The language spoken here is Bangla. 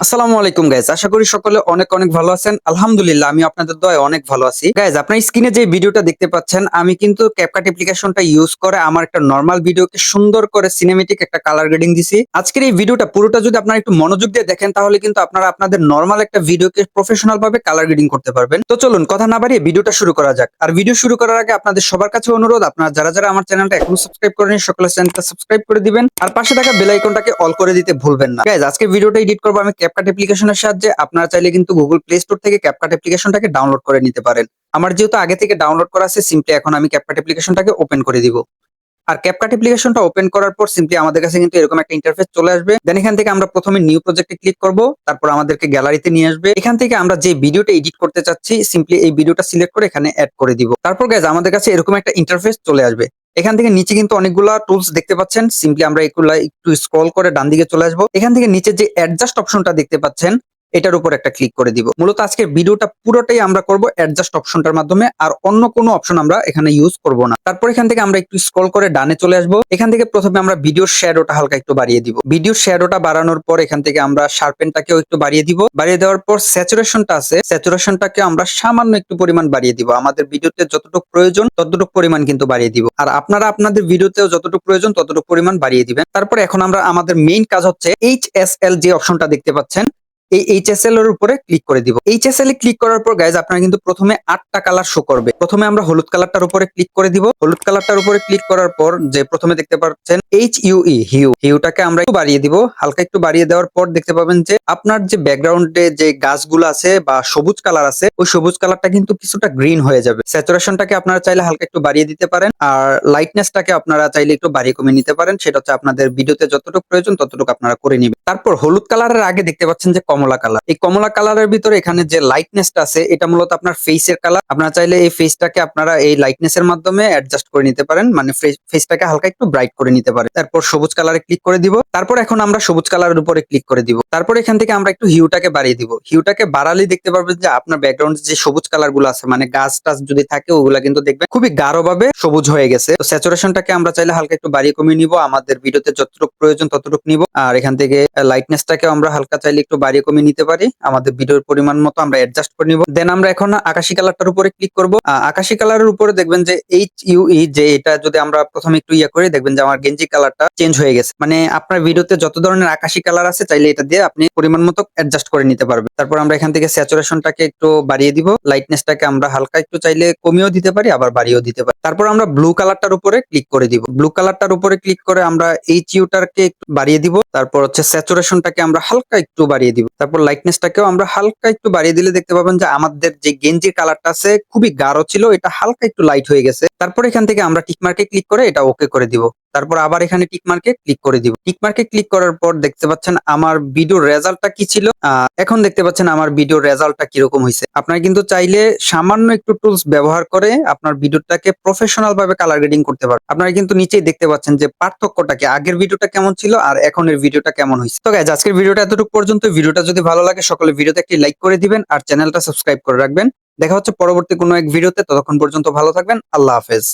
আসসালামু আলাইকুম গাইজ, আশা করি সকলে অনেক অনেক ভালো আছেন। আলহামদুলিল্লাহ, আমি আপনাদের দয়ায় অনেক ভালো আছি। গাইজ, আপনার স্ক্রিনে যে ভিডিওটা দেখতে পাচ্ছেন, আমি কিন্তু ক্যাপকাট অ্যাপ্লিকেশনটা ইউজ করে আমার একটা নরমাল ভিডিওকে সুন্দর করে সিনেমেটিক একটা কালার গ্রেডিং দিছি। আজকের এই ভিডিওটা পুরোটা যদি আপনারা একটু মনোযোগ দিয়ে দেখেন, তাহলে কিন্তু আপনারা আপনাদের নরমাল একটা ভিডিওকে প্রফেশনাল ভাবে কালার গ্রেডিং করতে পারবেন। তো চলুন কথা না বাড়িয়ে ভিডিওটা শুরু করা যাক। আর ভিডিও শুরু করার আগে আপনাদের সবার কাছে অনুরোধ, আপনারা যারা যারা আমার চ্যানেলটা এখনো সাবস্ক্রাইব করেনি, সকলের চ্যানেলটা সাবস্ক্রাইব করে দিবেন আর পাশে থাকা বেল আইকনটাকে অল করে দিতে ভুলবেন না। গাইজ, আজকে ভিডিওটা এডিট করবো আমি ক্যাপকাট অ্যাপ্লিকেশনের সাহায্যে। আপনারা চাইলে কিন্তু গুগল প্লে স্টোর থেকে ক্যাপকাট অ্যাপ্লিকেশনটাকে ডাউনলোড করে নিতে পারেন। আমার যেহেতু আগে থেকে ডাউনলোড করা আছে, সিম্পলি এখন আমি ক্যাপকাট অ্যাপ্লিকেশনটাকে ওপেন করে দিব। আর ক্যাপকাট অ্যাপ্লিকেশনটা ওপেন করার পর সিম্পলি আমাদের কাছে কিন্তু এরকম একটা ইন্টারফেস চলে আসবে। দেন এখান থেকে আমরা প্রথমে নিউ প্রজেক্টে ক্লিক করব, তারপর আমাদেরকে গ্যালারিতে নিয়ে আসবে। এখান থেকে আমরা যে ভিডিওটা এডিট করতে চাচ্ছি, সিম্পলি এই ভিডিওটা সিলেক্ট করে এখানে অ্যাড করে দিব। তারপর গাইজ, আমাদের কাছে এরকম একটা ইন্টারফেস চলে আসবে। এখান থেকে নিচে কিন্তু অনেকগুলা টুলস দেখতে পাচ্ছেন। সিম্পলি আমরা এগুলা একটু স্ক্রল করে ডান দিকে চলে আসবো। এখান থেকে নিচে যে অ্যাডজাস্ট অপশনটা দেখতে পাচ্ছেন, এটার উপর একটা ক্লিক করে দিব। মূলত আজকের ভিডিওটা পুরোটাই আমরা করব অ্যাডজাস্ট অপশনটার মাধ্যমে, আর অন্য কোনো অপশন আমরা এখানে ইউজ করব না। তারপর এখান থেকে আমরা একটু স্ক্রল করে ডানে চলে আসব। এখান থেকে প্রথমে আমরা ভিডিওর শ্যাডোটা হালকা একটু বাড়িয়ে দিব। ভিডিওর শ্যাডোটা বাড়ানোর পর এখান থেকে আমরা শার্পেনটাকেও একটু বাড়িয়ে দিব। বাড়িয়ে দেওয়ার পর স্যাচুরেশনটা আছে, স্যাচুরেশনটাকে আমরা সামান্য একটু পরিমাণ বাড়িয়ে দিব। আমাদের ভিডিওতে যতটুকু প্রয়োজন ততটুকু পরিমাণ কিন্তু বাড়িয়ে দিব, আর আপনারা আপনাদের ভিডিওতেও যতটুকু প্রয়োজন ততটুকু পরিমাণ বাড়িয়ে দিবেন। তারপর এখন আমরা আমাদের মেইন কাজ হচ্ছে HSL যে অপশনটা দেখতে পাচ্ছেন, এই এইচএসএল এর উপরে ক্লিক করে দিব। এইচএসএল এ ক্লিক করার পর গাইজ, আপনারা কিন্তু প্রথমে 8টা কালার শো করবে। প্রথমে আমরা হলুদ কালারটার উপরে ক্লিক করে দিব। হলুদ কালারটার উপরে ক্লিক করার পর যে প্রথমে দেখতে পাচ্ছেন হিউটাকে আমরা একটু বাড়িয়ে দিব। হালকা একটু বাড়িয়ে দেওয়ার পর দেখতে পাবেন যে আপনার যে ব্যাকগ্রাউন্ডে যে গাছগুলো আছে বা সবুজ কালার আছে, ওই সবুজ কালারটা কিন্তু কিছুটা গ্রিন হয়ে যাবে। স্যাচুরেশনটাকে আপনারা চাইলে হালকা একটু বাড়িয়ে দিতে পারেন, আর লাইটনেসটাকে আপনারা চাইলে একটু বাড়িয়ে কমিয়ে নিতে পারেন। সেটা হচ্ছে আপনাদের ভিডিওতে যতটুকু প্রয়োজন ততটুকু আপনারা করে নেবেন। তারপর হলুদ কালারের আগে দেখতে পাচ্ছেন যে কমলা কালার। এই কমলা কালারের ভিতরে এখানে যে লাইটনেসটা আছে, এটা মূলত আপনার ফেসের কালার। আপনারা চাইলে এই ফেসটাকে আপনারা এই লাইটনেসের মাধ্যমে অ্যাডজাস্ট করে নিতে পারেন, মানে ফেসটাকে হালকা একটু ব্রাইট করে নিতে পারেন। তারপর সবুজ কালারে ক্লিক করে দিব। তারপর এখন আমরা সবুজ কালারের উপরে ক্লিক করে দিব। তারপর এখান থেকে আমরা একটু হিউটাকে বাড়িয়ে দিব। হিউটাকে বাড়ালেই দেখতে পারবেন যে আপনার ব্যাকগ্রাউন্ডে যে সবুজ কালার গুলো আছে, মানে গাছ টাছ যদি থাকে, ওগুলা কিন্তু দেখবেন খুবই গাঢ় ভাবে সবুজ হয়ে গেছে। তো স্যাচুরেশনটাকে আমরা চাইলে হালকা একটু বাড়িয়ে কমিয়ে নিব। আমাদের ভিডিওতে যতটুকু প্রয়োজন ততটুকু নিব। আর এখান থেকে লাইটনেসটাকে আমরা হালকা চাইলে একটু বাড়িয়ে কমিয়ে নিতে পারি। আমাদের ভিডিওর পরিমাণ মতো আমরা অ্যাডজাস্ট করে নিব। দেন আমরা এখন আকাশী কালারটার উপরে ক্লিক করব। আকাশী কালারের উপরে দেখবেন যে যে এটা যদি আমরা প্রথমে একটু করি, দেখবেন যে আমার গেঞ্জি কালারটা চেঞ্জ হয়ে গেছে। মানে আপনার ভিডিওতে যত ধরনের আকাশী কালার আছে, চাইলে এটা দিয়ে আপনি পরিমাণ মতো অ্যাডজাস্ট করে নিতে পারবেন। তারপর আমরা এখান থেকে স্যাচুরেশনটাকে একটু বাড়িয়ে দিব। লাইটনেসটাকে আমরা হালকা একটু চাইলে কমিয়েও দিতে পারি, আবার বাড়িয়েও দিতে পারি। তারপর আমরা ব্লু কালারটার উপরে ক্লিক করে দিব। ব্লু কালারটার উপরে ক্লিক করে আমরা এইচইউটাকে একটু বাড়িয়ে দিব। তারপর হচ্ছে স্যাচুরেশনটাকে আমরা হালকা একটু বাড়িয়ে দিব। তারপর লাইটনেসটাকেও আমরা হালকা একটু বাড়িয়ে দিলে দেখতে পাবেন যে আমাদের যে গেঞ্জির কালারটা আছে খুবই গাঢ় ছিল, এটা হালকা একটু লাইট হয়ে গেছে। তারপর এখান থেকে আমরা টিকমার্কে ক্লিক করে এটা ওকে করে দিব। তারপর আবার এখানে টিকমার্কে ক্লিক করে দিব। টিকমার্কে ক্লিক করার পর দেখতে পাচ্ছেন আমার ভিডিওর রেজাল্টটা কি ছিল। এখন দেখতে পাচ্ছেন আমার ভিডিওর রেজাল্টটা কিরকম হয়েছে। আপনারা কিন্তু চাইলে সামান্য একটু টুলস ব্যবহার করে আপনার ভিডিওটাকে প্রফেশনাল ভাবে কালার গ্রেডিং করতে পারবেন। আপনারা কিন্তু নিচেই দেখতে পাচ্ছেন যে পার্থক্যটা কি, আগের ভিডিওটা কেমন ছিল আর এখনের ভিডিওটা কেমন হয়েছে। তো গাইজ, আজকের ভিডিওটা এতটুকু পর্যন্ত। ভিডিওটা যদি ভালো লাগে সকলে ভিডিওতে একটি লাইক করে দিবেন আর চ্যানেলটা সাবস্ক্রাইব করে রাখবেন। দেখা হচ্ছে পরবর্তী কোনো এক ভিডিওতে। ততক্ষণ পর্যন্ত ভালো থাকবেন। আল্লাহ হাফেজ।